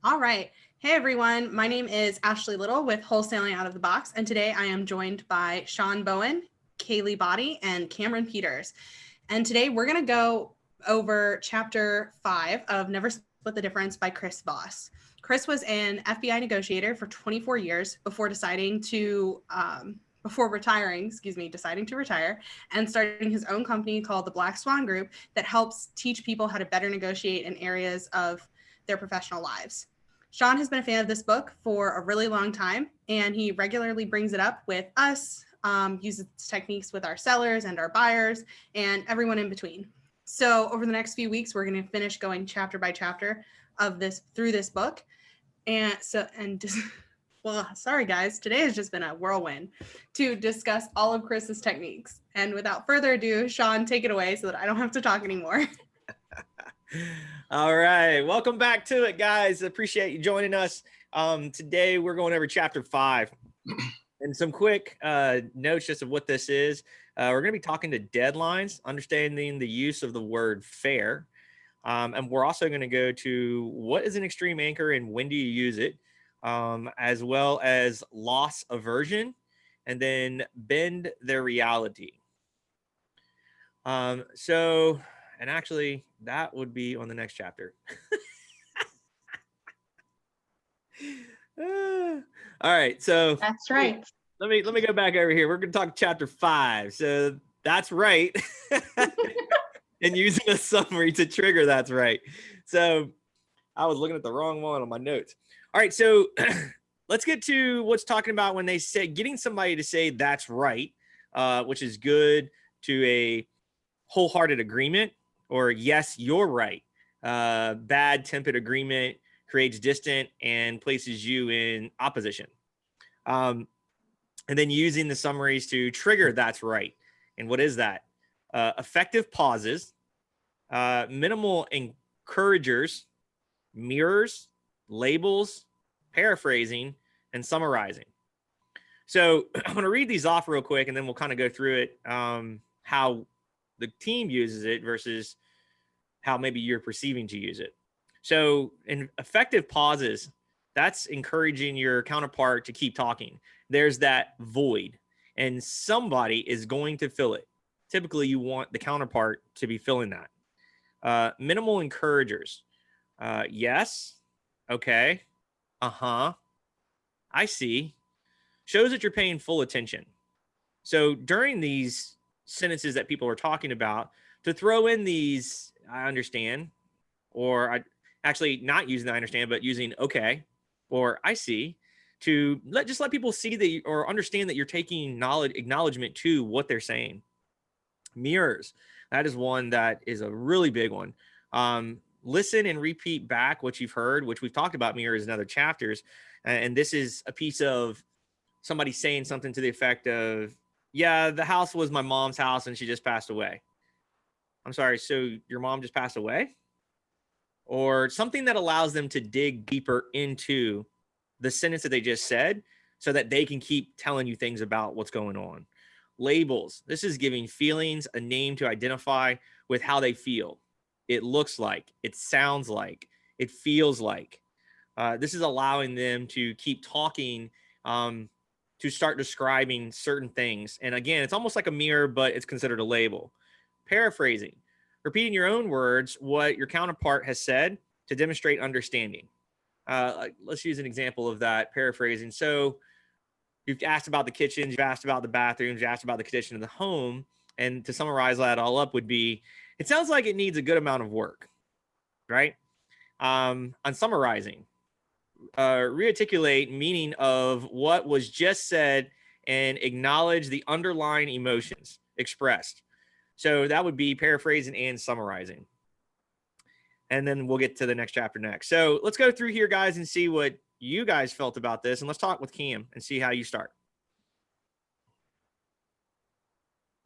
All right. Hey, everyone. My name is Ashley Little with Wholesaling Out of the Box. And today I am joined by Shawn Bowen, Kaylee Body, and Cameron Peters. And today we're going to go over chapter 5 of Never Split the Difference by Chris Voss. Chris was an FBI negotiator for 24 years before deciding to retire and starting his own company called the Black Swan Group that helps teach people how to better negotiate in areas of their professional lives. Shawn has been a fan of this book for a really long time, and he regularly brings it up with us, uses techniques with our sellers and our buyers and everyone in between. So over the next few weeks, we're going to finish going chapter by chapter of this through this book. Well, sorry guys, today has just been a whirlwind to discuss all of Chris's techniques. And without further ado, Shawn, take it away so that I don't have to talk anymore. All right. Welcome back to it, guys. Appreciate you joining us. Today, we're going over chapter 5 and some quick notes just of what this is. We're going to be talking to deadlines, understanding the use of the word fair. And we're also going to go to what is an extreme anchor and when do you use it, as well as loss aversion, and then bend their reality. And actually, that would be on the next chapter. All right, so that's right. Let me go back over here. We're going to talk chapter 5. So that's right, and using a summary to trigger. That's right. So I was looking at the wrong one on my notes. All right, so let's get to what's talking about when they say getting somebody to say that's right, which is good, to a wholehearted agreement. Or yes, you're right. Bad tempered agreement creates distant and places you in opposition. And then using the summaries to trigger that's right. And what is that? Effective pauses, minimal encouragers, mirrors, labels, paraphrasing, and summarizing. So I'm going to read these off real quick, and then we'll kind of go through it, how the team uses it versus how maybe you're perceiving to use it. So in effective pauses, that's encouraging your counterpart to keep talking. There's that void, and somebody is going to fill it. Typically, you want the counterpart to be filling that. Minimal encouragers. Yes. Okay. Uh-huh. I see. Shows that you're paying full attention. So during these sentences that people are talking about, to throw in these I understand, or I actually not using I understand, but using okay or I see, to let people see that or understand that you're taking acknowledgement to what they're saying. Mirrors, that is one that is a really big one. Listen and repeat back what you've heard, which we've talked about mirrors in other chapters. And this is a piece of somebody saying something to the effect of, yeah, the house was my mom's house and she just passed away. I'm sorry, so your mom just passed away? Or something that allows them to dig deeper into the sentence that they just said so that they can keep telling you things about what's going on. Labels. This is giving feelings a name to identify with how they feel. It looks like, it sounds like, it feels like. This is allowing them to keep talking, to start describing certain things. And again, it's almost like a mirror, but it's considered a label. Paraphrasing, repeating your own words, what your counterpart has said to demonstrate understanding. Let's use an example of that, paraphrasing. So you've asked about the kitchens, you've asked about the bathrooms, you asked about the condition of the home. And to summarize that all up would be, it sounds like it needs a good amount of work, right? On summarizing, rearticulate meaning of what was just said and acknowledge the underlying emotions expressed. So that would be paraphrasing and summarizing. And then we'll get to the next chapter next. So let's go through here, guys, and see what you guys felt about this. And let's talk with Cam and see how you start.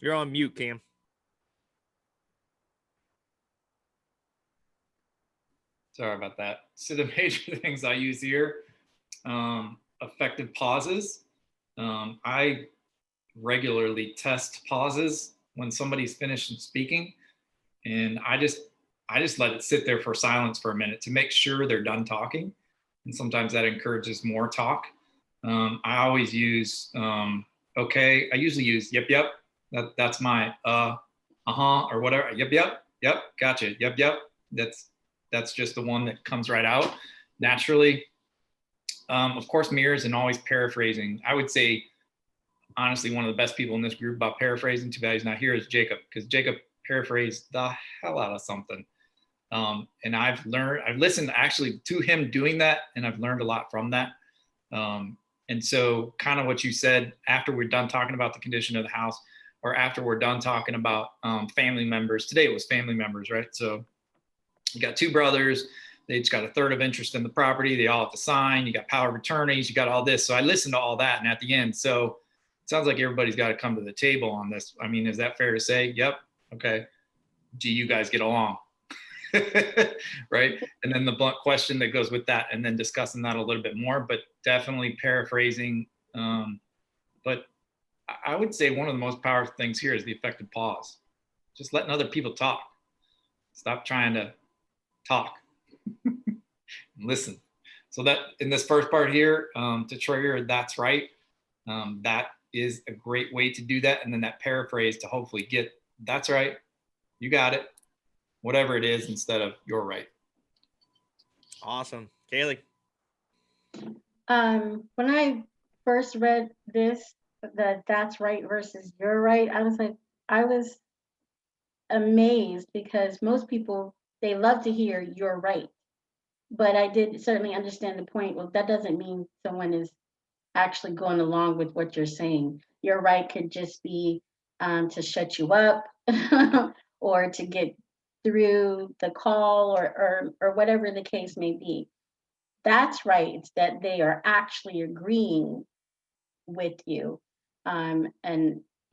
You're on mute, Cam. Sorry about that. So the major things I use here, effective pauses. I regularly test pauses when somebody's finished speaking, and I just let it sit there for silence for a minute to make sure they're done talking. and sometimes that encourages more talk. I always use okay. I usually use yep, yep. That's my or whatever. Yep, yep, yep. Gotcha. Yep, yep. That's just the one that comes right out naturally. Of course, mirrors and always paraphrasing. I would say, honestly, one of the best people in this group about paraphrasing, too bad he's not here, is Jacob, because Jacob paraphrased the hell out of something. And I've listened actually to him doing that, and I've learned a lot from that. And so kind of what you said, after we're done talking about the condition of the house, or after we're done talking about family members, today it was family members, right? So you got two brothers, they each got a third of interest in the property, they all have to sign, you got power of attorneys, you got all this. So I listened to all that, and at the end, so it sounds like everybody's got to come to the table on this. I mean, is that fair to say? Yep. Okay. Do you guys get along? Right. And then the blunt question that goes with that, and then discussing that a little bit more, but definitely paraphrasing. But I would say one of the most powerful things here is the effective pause. Just letting other people talk. Stop trying to talk. Listen. So that in this first part here, to trigger, that's right. That is a great way to do that. And then that paraphrase to hopefully get, that's right, you got it, whatever it is, instead of you're right. Awesome. Kaylee. When I first read this, that's right versus you're right, I was amazed, because most people, they love to hear you're right. But I did certainly understand the point. Well, that doesn't mean someone is actually going along with what you're saying. You're right could just be to shut you up or to get through the call, or whatever the case may be. That's right. It's that they are actually agreeing with you, and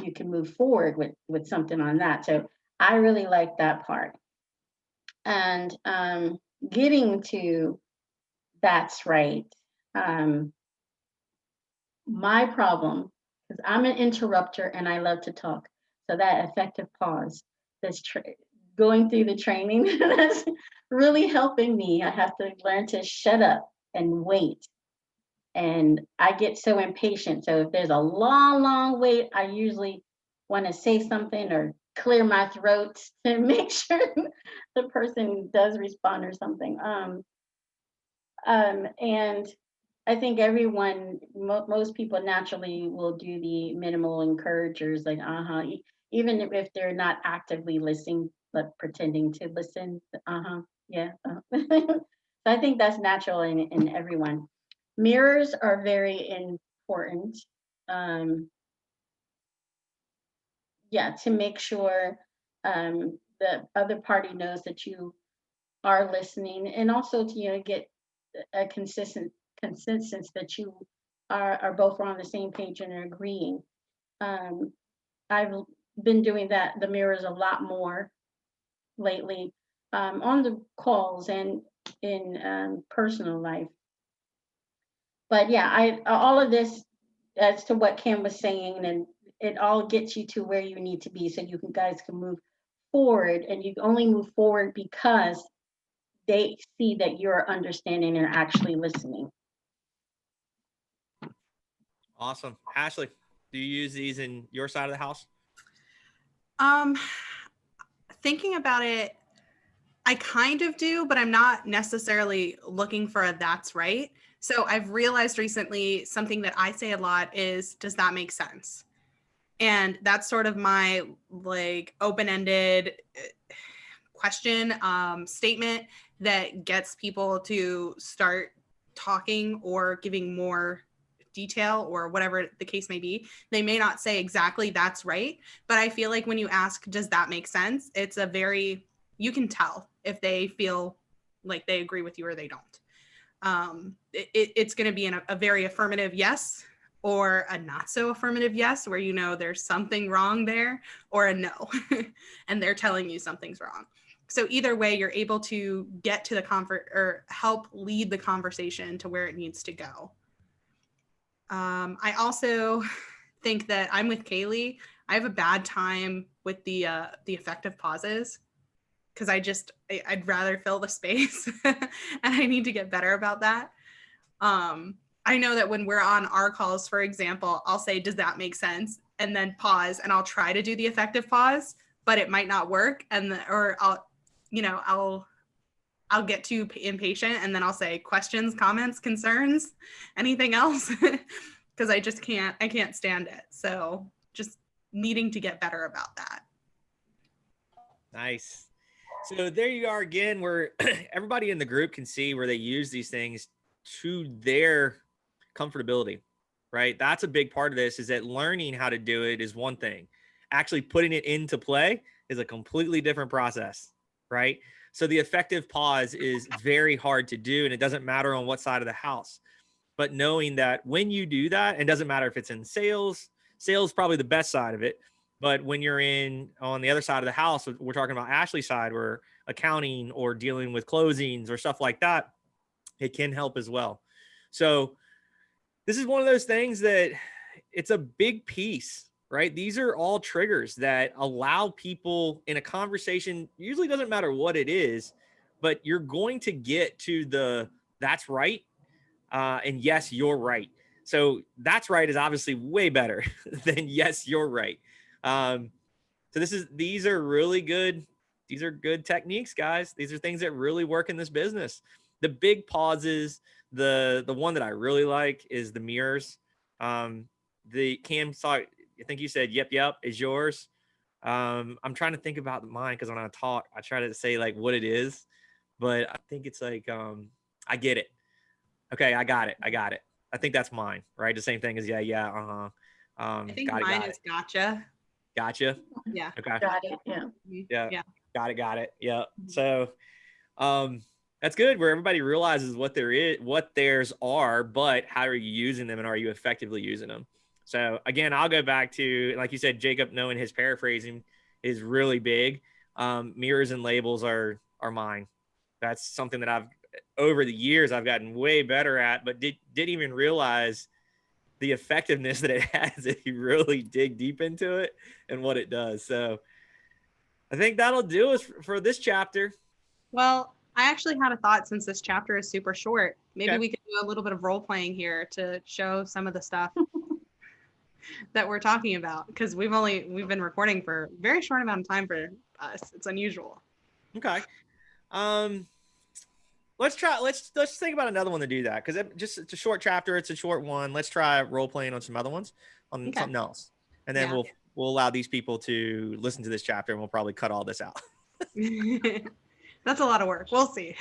you can move forward with something on that. So I really like that part. And getting to that's right. My problem, because I'm an interrupter and I love to talk. So that effective pause, that's going through the training, that's really helping me. I have to learn to shut up and wait. And I get so impatient. So if there's a long, long wait, I usually want to say something or clear my throat to make sure the person does respond or something. And I think everyone, most people naturally will do the minimal encouragers, like, even if they're not actively listening, but pretending to listen, yeah. So I think that's natural in everyone. Mirrors are very important. Yeah, to make sure the other party knows that you are listening, and also to get a consistent consensus that you are both on the same page and are agreeing. I've been doing the mirrors a lot more lately, on the calls and in personal life. But yeah, all of this, as to what Cam was saying, and it all gets you to where you need to be, so you guys can move forward, and you only move forward because they see that you're understanding and actually listening. Awesome. Ashley, do you use these in your side of the house? Thinking about it, I kind of do, but I'm not necessarily looking for a that's right. So I've realized recently something that I say a lot is, does that make sense? And that's sort of my open-ended question, statement that gets people to start talking or giving more detail or whatever the case may be. They may not say exactly that's right, but I feel like when you ask, does that make sense? It's you can tell if they feel like they agree with you or they don't. It's going to be a very affirmative yes, or a not so affirmative yes, where there's something wrong there, or a no, and they're telling you something's wrong. So either way, you're able to get to the comfort or help lead the conversation to where it needs to go. I also think that I'm with Kaylee. I have a bad time with the effective pauses, because I'd rather fill the space and I need to get better about that. I know that when we're on our calls, for example, I'll say, does that make sense? And then pause, and I'll try to do the effective pause, but it might not work. Or I'll get too impatient, and then I'll say questions, comments, concerns, anything else, because I can't stand it. So just needing to get better about that. Nice. So there you are again, where everybody in the group can see where they use these things to their comfortability, right? That's a big part of this, is that learning how to do it is one thing. Actually putting it into play is a completely different process, right? So the effective pause is very hard to do, and it doesn't matter on what side of the house. But knowing that when you do that, it doesn't matter if it's in sales is probably the best side of it. But when you're on the other side of the house, we're talking about Ashley's side, where accounting or dealing with closings or stuff like that, it can help as well. So this is one of those things that it's a big piece, right? These are all triggers that allow people in a conversation, usually doesn't matter what it is, but you're going to get to the that's right. And yes, you're right. So that's right is obviously way better than yes, you're right. So these are really good. These are good techniques, guys. These are things that really work in this business. The big pauses, the one that I really like is the mirrors. The Cam saw, I think you said, yep, is yours. I'm trying to think about mine, because when I talk, I try to say like what it is, but I think it's like, I get it. Okay, I got it. I think that's mine, right? The same thing as yeah, uh-huh. I think mine is gotcha. Gotcha. Yeah. Okay. Got it. Yeah. Yeah. Got it. Yeah. So that's good, where everybody realizes what theirs are, but how are you using them, and are you effectively using them? So again, I'll go back to, like you said, Jacob, knowing his paraphrasing is really big. Mirrors and labels are mine. That's something that over the years I've gotten way better at, but didn't even realize the effectiveness that it has if you really dig deep into it and what it does. So I think that'll do us for this chapter. Well, I actually had a thought, since this chapter is super short. Maybe Okay. we could do a little bit of role playing here to show some of the stuff that we're talking about, because we've been recording for a very short amount of time for us. It's unusual. Okay. Let's think about another one to do that, because it's a short chapter. It's a short one. Let's try role playing on some other ones, on something else, and then we'll allow these people to listen to this chapter, and we'll probably cut all this out. That's a lot of work. We'll see.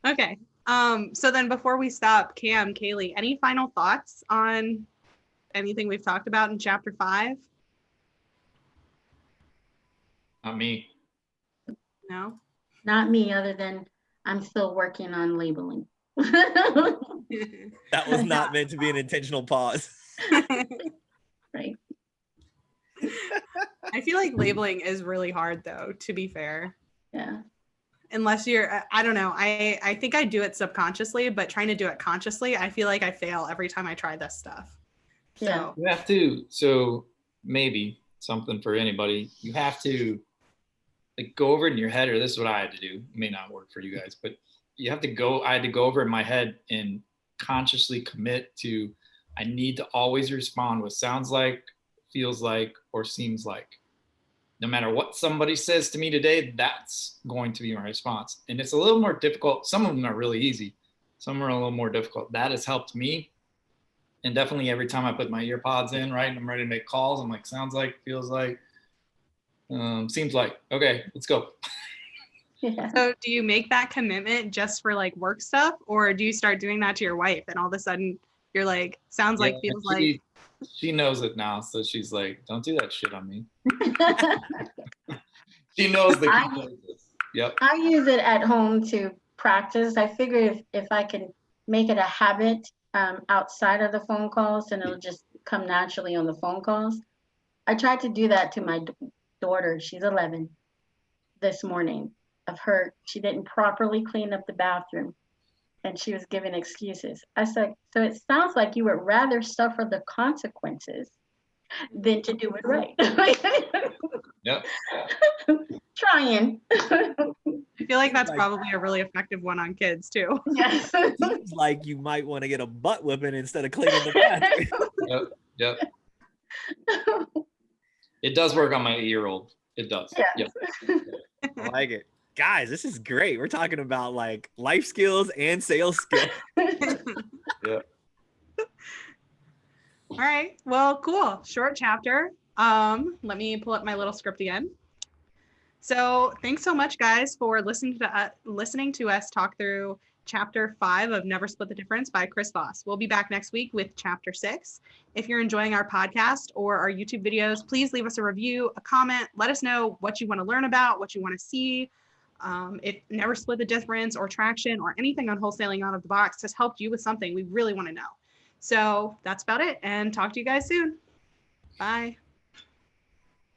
Okay. So then before we stop, Cam, Kaylee, any final thoughts on anything we've talked about in chapter 5? Not me. No? Not me, other than I'm still working on labeling. That was not meant to be an intentional pause. Right. I feel like labeling is really hard, though, to be fair. Yeah. Unless I don't know. I think I do it subconsciously, but trying to do it consciously, I feel like I fail every time I try this stuff. Yeah. You have to, so maybe something for anybody, you have to like go over it in your head, or this is what I had to do. It may not work for you guys, but I had to go over it in my head and consciously commit to, I need to always respond what sounds like, feels like, or seems like. No matter what somebody says to me today, that's going to be my response. And it's a little more difficult. Some of them are really easy. Some are a little more difficult. That has helped me. And definitely every time I put my ear pods in, right, and I'm ready to make calls, I'm like, sounds like, feels like, seems like, okay, let's go. Yeah. So do you make that commitment just for like work stuff, or do you start doing that to your wife and all of a sudden you're like, sounds like, feels like? She knows it now. So she's like, don't do that shit on me. She knows the Yep. I use it at home to practice. I figure if I can make it a habit outside of the phone calls, then it'll just come naturally on the phone calls. I tried to do that to my daughter. She's 11 this morning. She didn't properly clean up the bathroom, and she was giving excuses. I said, so it sounds like you would rather suffer the consequences than to do it right. Yep. Trying. I feel like that's Like- probably a really effective one on kids too. Yes. Seems like you might want to get a butt whipping instead of cleaning the bathroom. Yep. It does work on my 8-year-old. It does. Yes. Yep. I like it. Guys, this is great. We're talking about like life skills and sales skills. Yep. All right. Well, cool. Short chapter. Let me pull up my little script again. So thanks so much, guys, for listening to us talk through chapter 5 of Never Split the Difference by Chris Voss. We'll be back next week with chapter 6. If you're enjoying our podcast or our YouTube videos, please leave us a review, a comment. Let us know what you want to learn about, what you want to see. If Never Split the Difference or traction or anything on wholesaling out of the box has helped you with something, we really want to know. So that's about it, and talk to you guys soon. Bye.